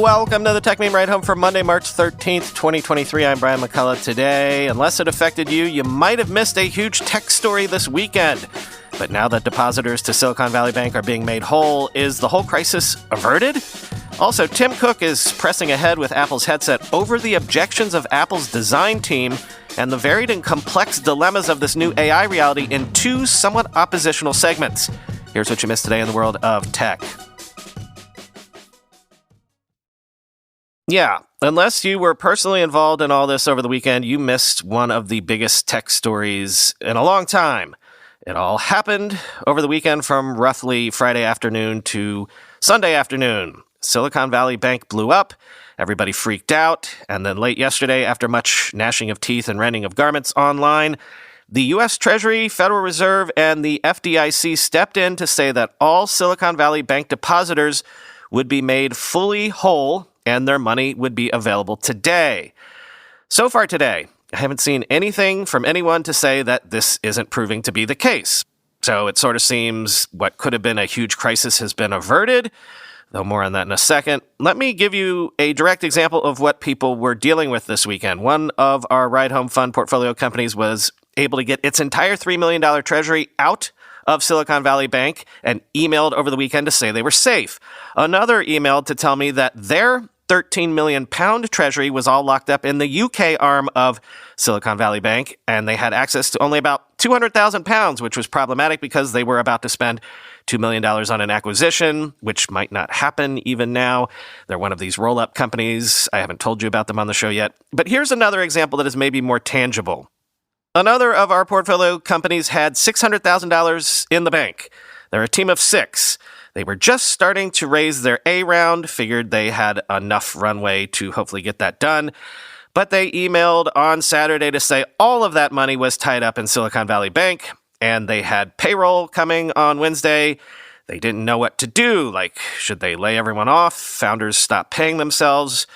Welcome to the Techmeme Ride Home for Monday, March 13th, 2023. I'm Brian McCullough. Today, unless it affected you, you might have missed a huge tech story this weekend. But now that depositors to Silicon Valley Bank are being made whole, is the whole crisis averted? Also, Tim Cook is pressing ahead with Apple's headset over the objections of Apple's design team and the varied and complex dilemmas of this new AI reality in two somewhat oppositional segments. Here's what you missed today in the world of tech. Yeah, unless you were personally involved in all this over the weekend, you missed one of the biggest tech stories in a long time. It all happened over the weekend from roughly Friday afternoon to Sunday afternoon. Silicon Valley Bank blew up, everybody freaked out, and then late yesterday, after much gnashing of teeth and rending of garments online, the U.S. Treasury, Federal Reserve, and the FDIC stepped in to say that all Silicon Valley Bank depositors would be made fully whole and their money would be available today. So far today, I haven't seen anything from anyone to say that this isn't proving to be the case. So it sort of seems what could have been a huge crisis has been averted, though more on that in a second. Let me give you a direct example of what people were dealing with this weekend. One of our Ride Home Fund portfolio companies was able to get its entire $3 million treasury out of Silicon Valley Bank and emailed over the weekend to say they were safe. Another emailed to tell me that their £13 million treasury was all locked up in the UK arm of Silicon Valley Bank, and they had access to only about £200,000, which was problematic because they were about to spend $2 million on an acquisition, which might not happen even now. They're one of these roll-up companies. I haven't told you about them on the show yet. But here's another example that is maybe more tangible. Another of our portfolio companies had $600,000 in the bank. They're a team of 6. They were just starting to raise their A round, figured they had enough runway to hopefully get that done. But they emailed on Saturday to say all of that money was tied up in Silicon Valley Bank, and they had payroll coming on Wednesday. They didn't know what to do, like should they lay everyone off? Founders stop paying themselves.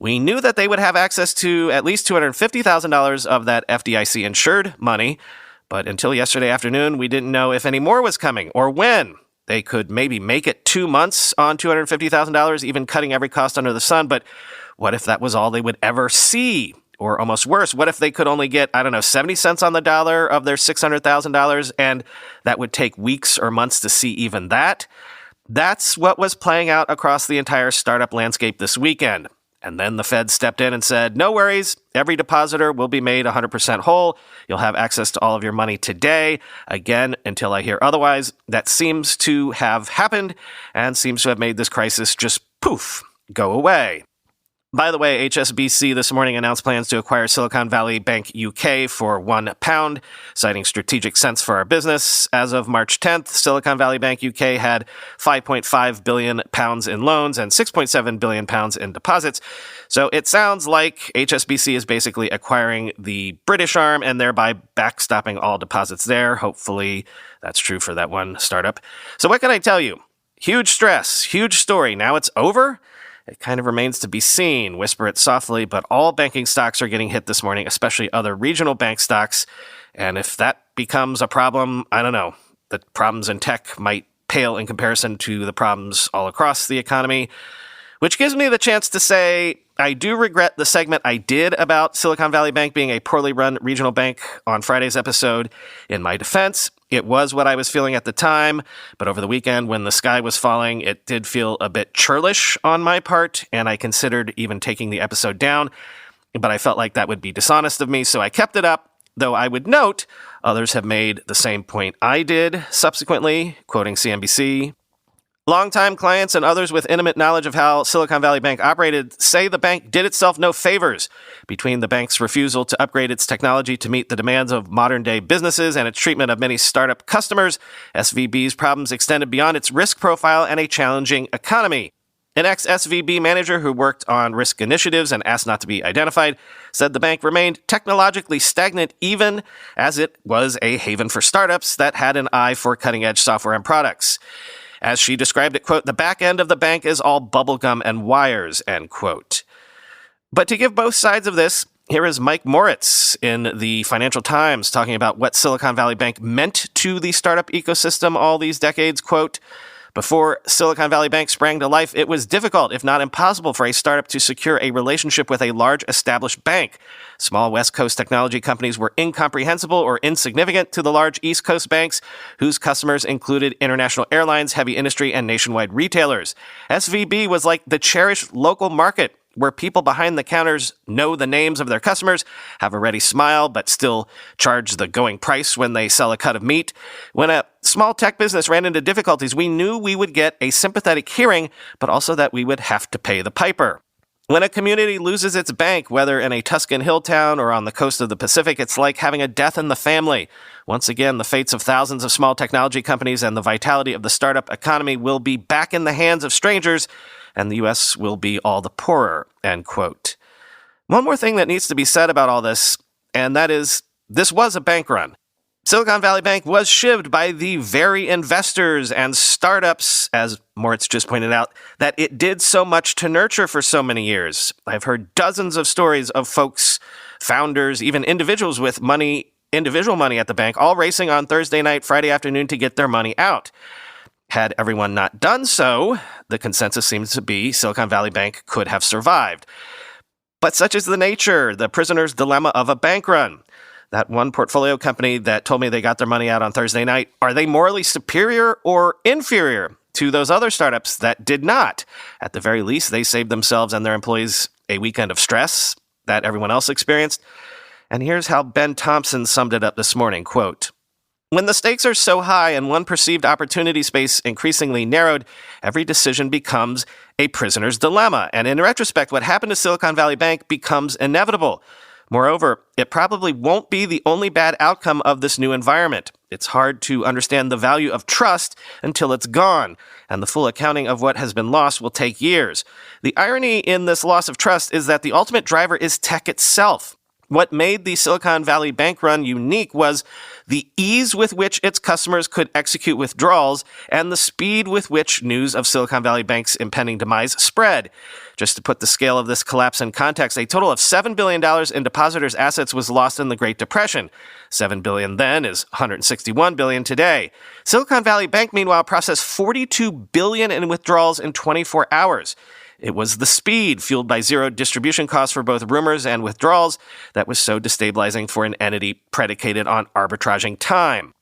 We knew that they would have access to at least $250,000 of that FDIC-insured money, but until yesterday afternoon, we didn't know if any more was coming or when. They could maybe make it 2 months on $250,000, even cutting every cost under the sun, but what if that was all they would ever see? Or almost worse, what if they could only get, 70 cents on the dollar of their $600,000, and that would take weeks or months to see even that? That's what was playing out across the entire startup landscape this weekend. And then the Fed stepped in and said, no worries, every depositor will be made 100% whole. You'll have access to all of your money today. Again, until I hear otherwise, that seems to have happened and seems to have made this crisis just poof, go away. By the way, HSBC this morning announced plans to acquire Silicon Valley Bank UK for £1, citing strategic sense for our business. As of March 10th, Silicon Valley Bank UK had £5.5 billion in loans and £6.7 billion in deposits. So it sounds like HSBC is basically acquiring the British arm and thereby backstopping all deposits there. Hopefully that's true for that one startup. So what can I tell you? Huge stress, huge story. Now it's over? It kind of remains to be seen. Whisper it softly, but all banking stocks are getting hit this morning, especially other regional bank stocks. And if that becomes a problem, I don't know. The problems in tech might pale in comparison to the problems all across the economy, which gives me the chance to say I do regret the segment I did about Silicon Valley Bank being a poorly run regional bank on Friday's episode. In my defense, it was what I was feeling at the time, but over the weekend when the sky was falling, it did feel a bit churlish on my part, and I considered even taking the episode down, but I felt like that would be dishonest of me, so I kept it up, though I would note others have made the same point I did subsequently, quoting CNBC. Longtime clients and others with intimate knowledge of how Silicon Valley Bank operated say the bank did itself no favors between the bank's refusal to upgrade its technology to meet the demands of modern-day businesses and its treatment of many startup customers. SVB's problems extended beyond its risk profile and a challenging economy. An ex-SVB manager who worked on risk initiatives and asked not to be identified said the bank remained technologically stagnant even as it was a haven for startups that had an eye for cutting-edge software and products. As she described it, quote, the back end of the bank is all bubblegum and wires, end quote. But to give both sides of this, here is Mike Moritz in the Financial Times talking about what Silicon Valley Bank meant to the startup ecosystem all these decades. Quote, Before Silicon Valley Bank sprang to life, it was difficult, if not impossible, for a startup to secure a relationship with a large established bank. Small West Coast technology companies were incomprehensible or insignificant to the large East Coast banks, whose customers included international airlines, heavy industry, and nationwide retailers. SVB was like the cherished local market, where people behind the counters know the names of their customers, have a ready smile, but still charge the going price when they sell a cut of meat. When a small tech business ran into difficulties, we knew we would get a sympathetic hearing, but also that we would have to pay the piper. When a community loses its bank, whether in a Tuscan hill town or on the coast of the Pacific, it's like having a death in the family. Once again, the fates of thousands of small technology companies and the vitality of the startup economy will be back in the hands of strangers, and the U.S. will be all the poorer, end quote. One more thing that needs to be said about all this, and that is, this was a bank run. Silicon Valley Bank was shivved by the very investors and startups, as Moritz just pointed out, that it did so much to nurture for so many years. I've heard dozens of stories of folks, founders, even individuals with individual money at the bank, all racing on Thursday night, Friday afternoon to get their money out. Had everyone not done so, the consensus seems to be Silicon Valley Bank could have survived. But such is the nature, the prisoner's dilemma of a bank run. That one portfolio company that told me they got their money out on Thursday night, are they morally superior or inferior to those other startups that did not? At the very least, they saved themselves and their employees a weekend of stress that everyone else experienced. And here's how Ben Thompson summed it up this morning, quote, "When the stakes are so high and one perceived opportunity space increasingly narrowed, every decision becomes a prisoner's dilemma. And in retrospect, what happened to Silicon Valley Bank becomes inevitable. Moreover, it probably won't be the only bad outcome of this new environment. It's hard to understand the value of trust until it's gone, and the full accounting of what has been lost will take years. The irony in this loss of trust is that the ultimate driver is tech itself. What made the Silicon Valley Bank run unique was the ease with which its customers could execute withdrawals and the speed with which news of Silicon Valley Bank's impending demise spread. Just to put the scale of this collapse in context, a total of $7 billion in depositors' assets was lost in the Great Depression. $7 billion then is $161 billion today. Silicon Valley Bank, meanwhile, processed $42 billion in withdrawals in 24 hours. It was the speed, fueled by zero distribution costs for both rumors and withdrawals, that was so destabilizing for an entity predicated on arbitraging time.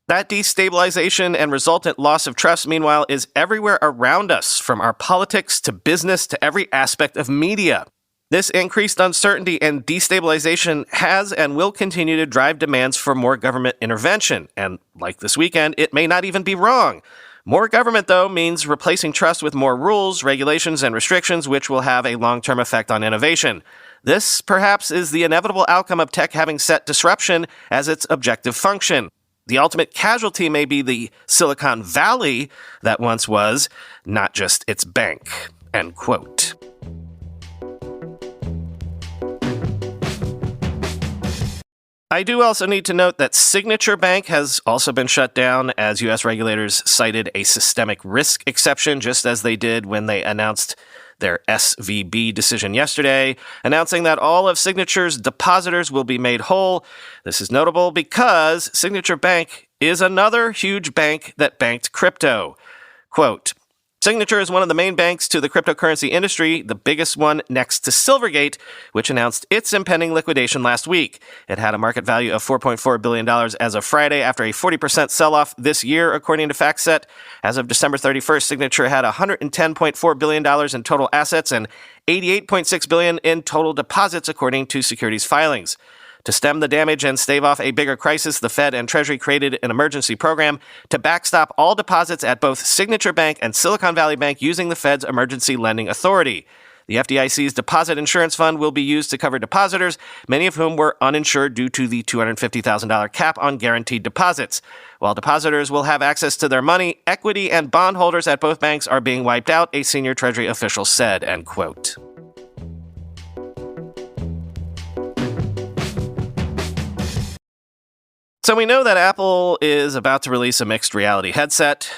That destabilization and resultant loss of trust, meanwhile, is everywhere around us, from our politics to business to every aspect of media. This increased uncertainty and destabilization has and will continue to drive demands for more government intervention. And like this weekend, it may not even be wrong. More government, though, means replacing trust with more rules, regulations, and restrictions, which will have a long-term effect on innovation. This, perhaps, is the inevitable outcome of tech having set disruption as its objective function. The ultimate casualty may be the Silicon Valley that once was, not just its bank." End quote. I do also need to note that Signature Bank has also been shut down as U.S. regulators cited a systemic risk exception, just as they did when they announced their SVB decision yesterday, announcing that all of Signature's depositors will be made whole. This is notable because Signature Bank is another huge bank that banked crypto. Quote, "Signature is one of the main banks to the cryptocurrency industry, the biggest one next to Silvergate, which announced its impending liquidation last week. It had a market value of $4.4 billion as of Friday after a 40% sell-off this year, according to FactSet. As of December 31st, Signature had $110.4 billion in total assets and $88.6 billion in total deposits, according to securities filings. To stem the damage and stave off a bigger crisis, the Fed and Treasury created an emergency program to backstop all deposits at both Signature Bank and Silicon Valley Bank using the Fed's emergency lending authority. The FDIC's deposit insurance fund will be used to cover depositors, many of whom were uninsured due to the $250,000 cap on guaranteed deposits. While depositors will have access to their money, equity and bondholders at both banks are being wiped out, a senior Treasury official said," end quote. So we know that Apple is about to release a mixed reality headset.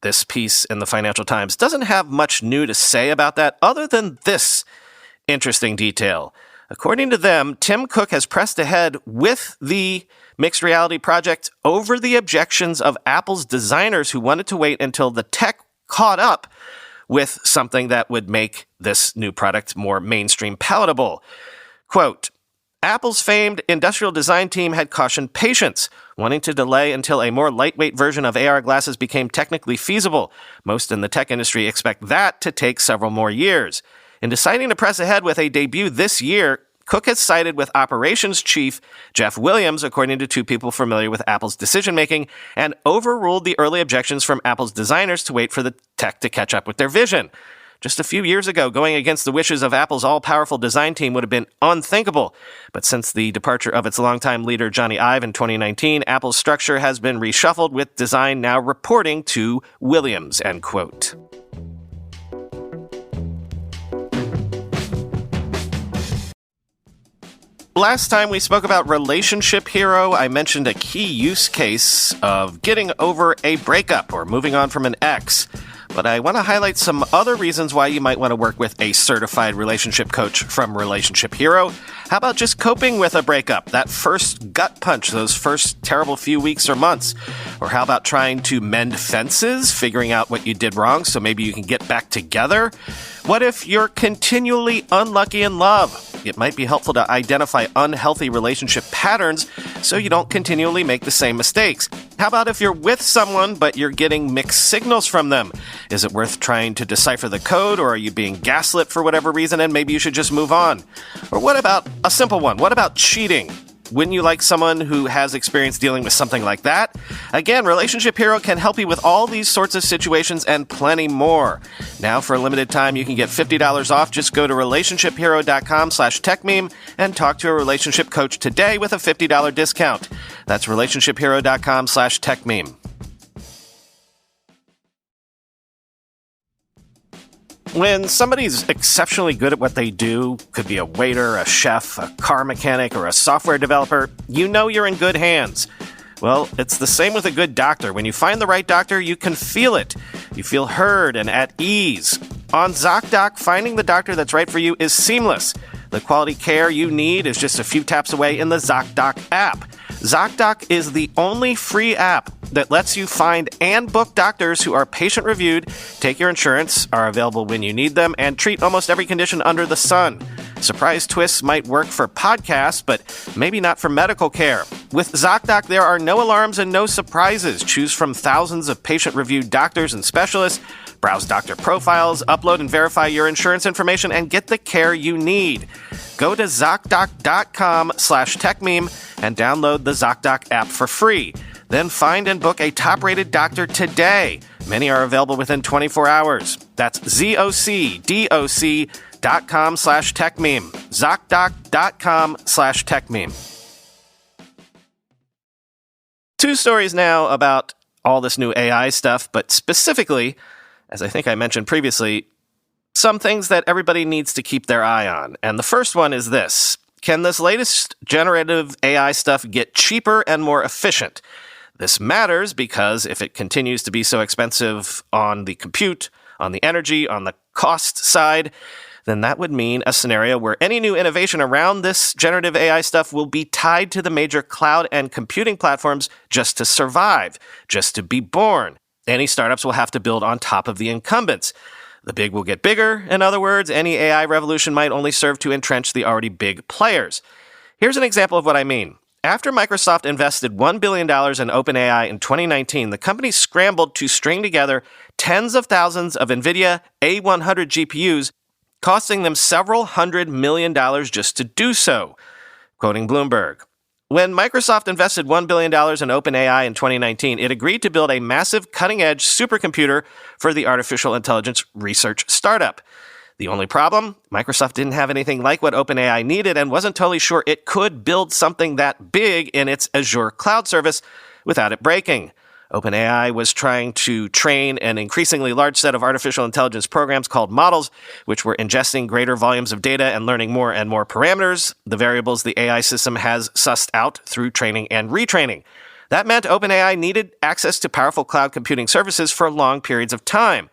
This piece in the Financial Times doesn't have much new to say about that other than this interesting detail. According to them, Tim Cook has pressed ahead with the mixed reality project over the objections of Apple's designers who wanted to wait until the tech caught up with something that would make this new product more mainstream palatable. Quote, Apple's famed industrial design team had cautioned patience, wanting to delay until a more lightweight version of AR glasses became technically feasible. Most in the tech industry expect that to take several more years. In deciding to press ahead with a debut this year, Cook has sided with operations chief Jeff Williams, according to two people familiar with Apple's decision-making, and overruled the early objections from Apple's designers to wait for the tech to catch up with their vision. Just a few years ago, going against the wishes of Apple's all-powerful design team would have been unthinkable. But since the departure of its longtime leader, Johnny Ive, in 2019, Apple's structure has been reshuffled, with design now reporting to Williams, end quote. Last time we spoke about Relationship Hero, I mentioned a key use case of getting over a breakup or moving on from an ex. But I want to highlight some other reasons why you might want to work with a certified relationship coach from Relationship Hero. How about just coping with a breakup, that first gut punch, those first terrible few weeks or months? Or how about trying to mend fences, figuring out what you did wrong so maybe you can get back together? What if you're continually unlucky in love? It might be helpful to identify unhealthy relationship patterns so you don't continually make the same mistakes. How about if you're with someone but you're getting mixed signals from them? Is it worth trying to decipher the code, or are you being gaslit for whatever reason and maybe you should just move on? Or what about a simple one? What about cheating? Wouldn't you like someone who has experience dealing with something like that? Again, Relationship Hero can help you with all these sorts of situations and plenty more. Now, for a limited time, you can get $50 off. Just go to relationshiphero.com/techmeme and talk to a relationship coach today with a $50 discount. That's relationshiphero.com/techmeme. When somebody's exceptionally good at what they do, could be a waiter, a chef, a car mechanic, or a software developer, you know you're in good hands. Well, it's the same with a good doctor. When you find the right doctor, you can feel it. You feel heard and at ease. On ZocDoc, finding the doctor that's right for you is seamless. The quality care you need is just a few taps away in the ZocDoc app. ZocDoc is the only free app that lets you find and book doctors who are patient-reviewed, take your insurance, are available when you need them, and treat almost every condition under the sun. Surprise twists might work for podcasts, but maybe not for medical care. With ZocDoc, there are no alarms and no surprises. Choose from thousands of patient-reviewed doctors and specialists, browse doctor profiles, upload and verify your insurance information, and get the care you need. Go to ZocDoc.com/techmeme and download the ZocDoc app for free. Then find and book a top-rated doctor today. Many are available within 24 hours. That's ZocDoc.com/techmeme. ZocDoc.com/techmeme. Two stories now about all this new AI stuff, but specifically, as I think I mentioned previously, some things that everybody needs to keep their eye on. And the first one is this. Can this latest generative AI stuff get cheaper and more efficient? This matters because if it continues to be so expensive on the compute, on the energy, on the cost side, then that would mean a scenario where any new innovation around this generative AI stuff will be tied to the major cloud and computing platforms just to survive, just to be born. Any startups will have to build on top of the incumbents. The big will get bigger. In other words, any AI revolution might only serve to entrench the already big players. Here's an example of what I mean. After Microsoft invested $1 billion in OpenAI in 2019, the company scrambled to string together tens of thousands of NVIDIA A100 GPUs, costing them several $100 million just to do so. Quoting Bloomberg, when Microsoft invested $1 billion in OpenAI in 2019, it agreed to build a massive cutting-edge supercomputer for the artificial intelligence research startup. The only problem? Microsoft didn't have anything like what OpenAI needed and wasn't totally sure it could build something that big in its Azure cloud service without it breaking. OpenAI was trying to train an increasingly large set of artificial intelligence programs called models, which were ingesting greater volumes of data and learning more and more parameters, the variables the AI system has sussed out through training and retraining. That meant OpenAI needed access to powerful cloud computing services for long periods of time.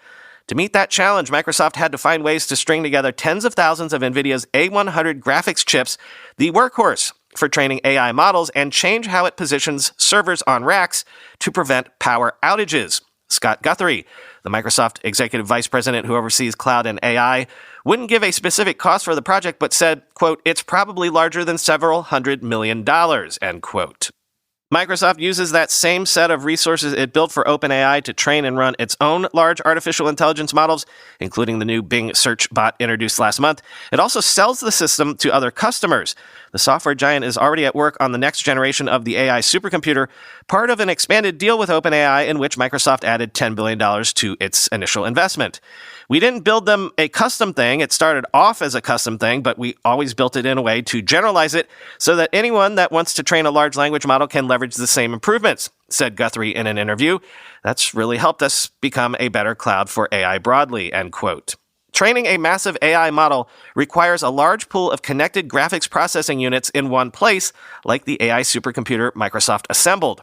To meet that challenge, Microsoft had to find ways to string together tens of thousands of NVIDIA's A100 graphics chips, the workhorse for training AI models, and change how it positions servers on racks to prevent power outages. Scott Guthrie, the Microsoft executive vice president who oversees cloud and AI, wouldn't give a specific cost for the project, but said, quote, "It's probably larger than several $100 million, end quote. Microsoft uses that same set of resources it built for OpenAI to train and run its own large artificial intelligence models, including the new Bing search bot introduced last month. It also sells the system to other customers. The software giant is already at work on the next generation of the AI supercomputer, part of an expanded deal with OpenAI in which Microsoft added $10 billion to its initial investment. We didn't build them a custom thing. It started off as a custom thing, but we always built it in a way to generalize it so that anyone that wants to train a large language model can leverage the same improvements, said Guthrie in an interview. That's really helped us become a better cloud for AI broadly, end quote. Training a massive AI model requires a large pool of connected graphics processing units in one place, like the AI supercomputer Microsoft assembled.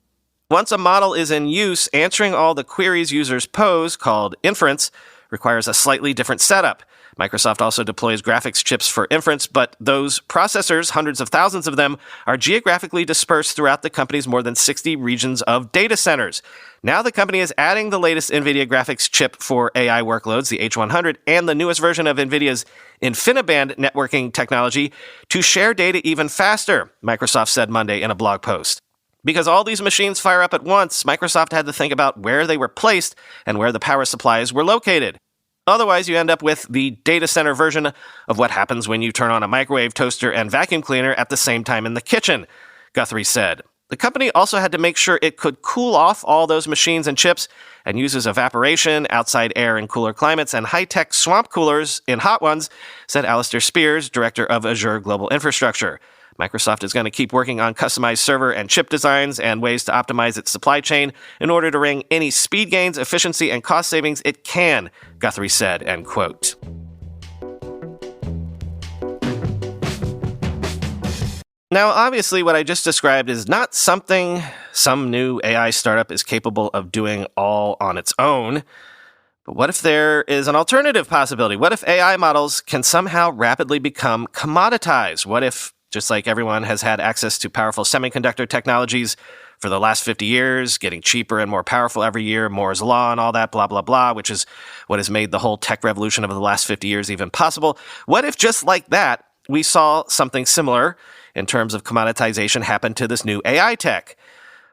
Once a model is in use, answering all the queries users pose, called inference, requires a slightly different setup. Microsoft also deploys graphics chips for inference, but those processors, hundreds of thousands of them, are geographically dispersed throughout the company's more than 60 regions of data centers. Now the company is adding the latest NVIDIA graphics chip for AI workloads, the H100, and the newest version of NVIDIA's InfiniBand networking technology to share data even faster, Microsoft said Monday in a blog post. Because all these machines fire up at once, Microsoft had to think about where they were placed and where the power supplies were located. Otherwise, you end up with the data center version of what happens when you turn on a microwave, toaster, and vacuum cleaner at the same time in the kitchen, Guthrie said. The company also had to make sure it could cool off all those machines and chips and uses evaporation, outside air in cooler climates, and high-tech swamp coolers in hot ones, said Alistair Spears, director of Azure Global Infrastructure. Microsoft is going to keep working on customized server and chip designs and ways to optimize its supply chain in order to wring any speed gains, efficiency, and cost savings it can, Guthrie said, end quote. Now, obviously, what I just described is not something some new AI startup is capable of doing all on its own. But what if there is an alternative possibility? What if AI models can somehow rapidly become commoditized? What if, just like everyone has had access to powerful semiconductor technologies for the last 50 years, getting cheaper and more powerful every year, Moore's Law and all that, blah, blah, blah, which is what has made the whole tech revolution of the last 50 years even possible. What if just like that, we saw something similar in terms of commoditization happen to this new AI tech?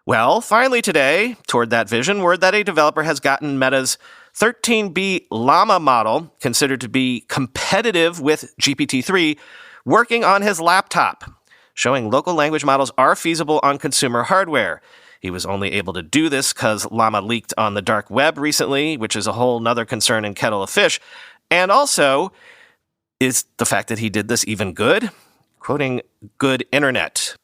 Well, finally today, toward that vision, word that a developer has gotten Meta's 13B Llama model, considered to be competitive with GPT-3, working on his laptop, showing local language models are feasible on consumer hardware. He was only able to do this because Llama leaked on the dark web recently, which is a whole nother concern and kettle of fish. And also, is the fact that he did this even good? Quoting Good Internet.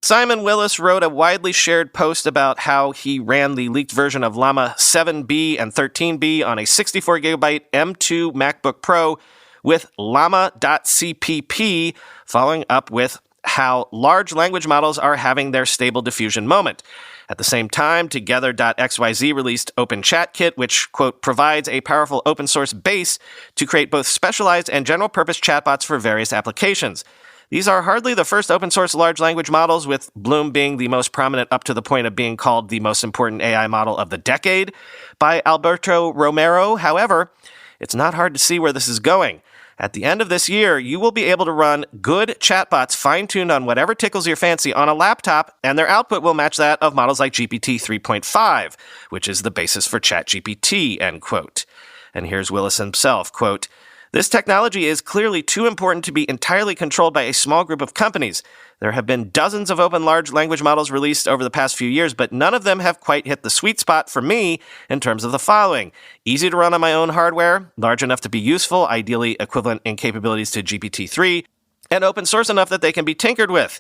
Simon Willis wrote a widely shared post about how he ran the leaked version of Llama 7B and 13B on a 64GB M2 MacBook Pro with llama.cpp, following up with how large language models are having their stable diffusion moment. At the same time, Together.xyz released OpenChatKit, which, quote, provides a powerful open source base to create both specialized and general purpose chatbots for various applications. These are hardly the first open source large language models, with Bloom being the most prominent up to the point of being called the most important AI model of the decade by Alberto Romero. However, it's not hard to see where this is going. At the end of this year, you will be able to run good chatbots fine-tuned on whatever tickles your fancy on a laptop, and their output will match that of models like GPT 3.5, which is the basis for ChatGPT, end quote. And here's Willis himself, quote, "This technology is clearly too important to be entirely controlled by a small group of companies. There have been dozens of open large language models released over the past few years, but none of them have quite hit the sweet spot for me in terms of the following: easy to run on my own hardware, large enough to be useful, ideally equivalent in capabilities to GPT-3, and open source enough that they can be tinkered with.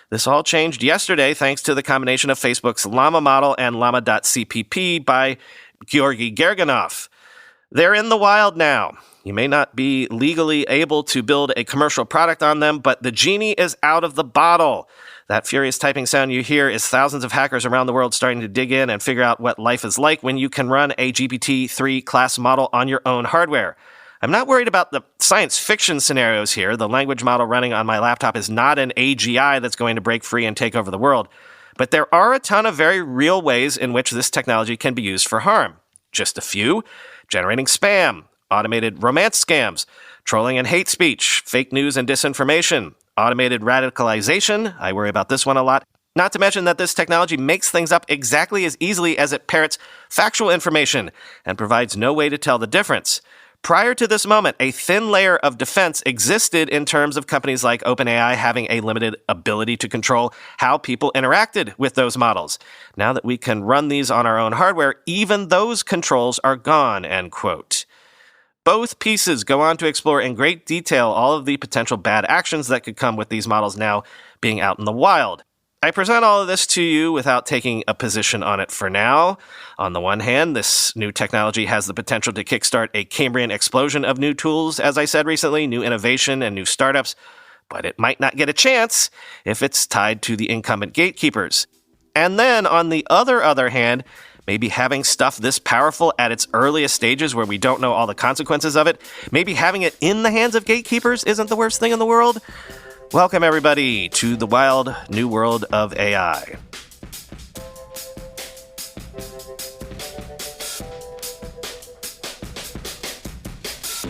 This all changed yesterday thanks to the combination of Facebook's Llama model and llama.cpp by Georgy Gerganov. They're in the wild now. You may not be legally able to build a commercial product on them, but the genie is out of the bottle. That furious typing sound you hear is thousands of hackers around the world starting to dig in and figure out what life is like when you can run a GPT-3 class model on your own hardware. I'm not worried about the science fiction scenarios here. The language model running on my laptop is not an AGI that's going to break free and take over the world. But there are a ton of very real ways in which this technology can be used for harm. just a few: generating spam, automated romance scams, trolling and hate speech, fake news and disinformation, automated radicalization. I worry about this one a lot. Not to mention that this technology makes things up exactly as easily as it parrots factual information and provides no way to tell the difference. Prior to this moment, a thin layer of defense existed in terms of companies like OpenAI having a limited ability to control how people interacted with those models. Now that we can run these on our own hardware, even those controls are gone, end quote. Both pieces go on to explore in great detail all of the potential bad actions that could come with these models now being out in the wild. I present all of this to you without taking a position on it for now. On the one hand, this new technology has the potential to kickstart a Cambrian explosion of new tools, as I said recently, new innovation and new startups, but it might not get a chance if it's tied to the incumbent gatekeepers. And then, on the other hand, maybe having stuff this powerful at its earliest stages where we don't know all the consequences of it, maybe having it in the hands of gatekeepers isn't the worst thing in the world. Welcome, everybody, to the wild new world of AI.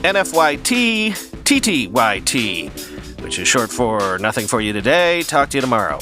NFYT, TTYT, which is short for nothing for you today. Talk to you tomorrow.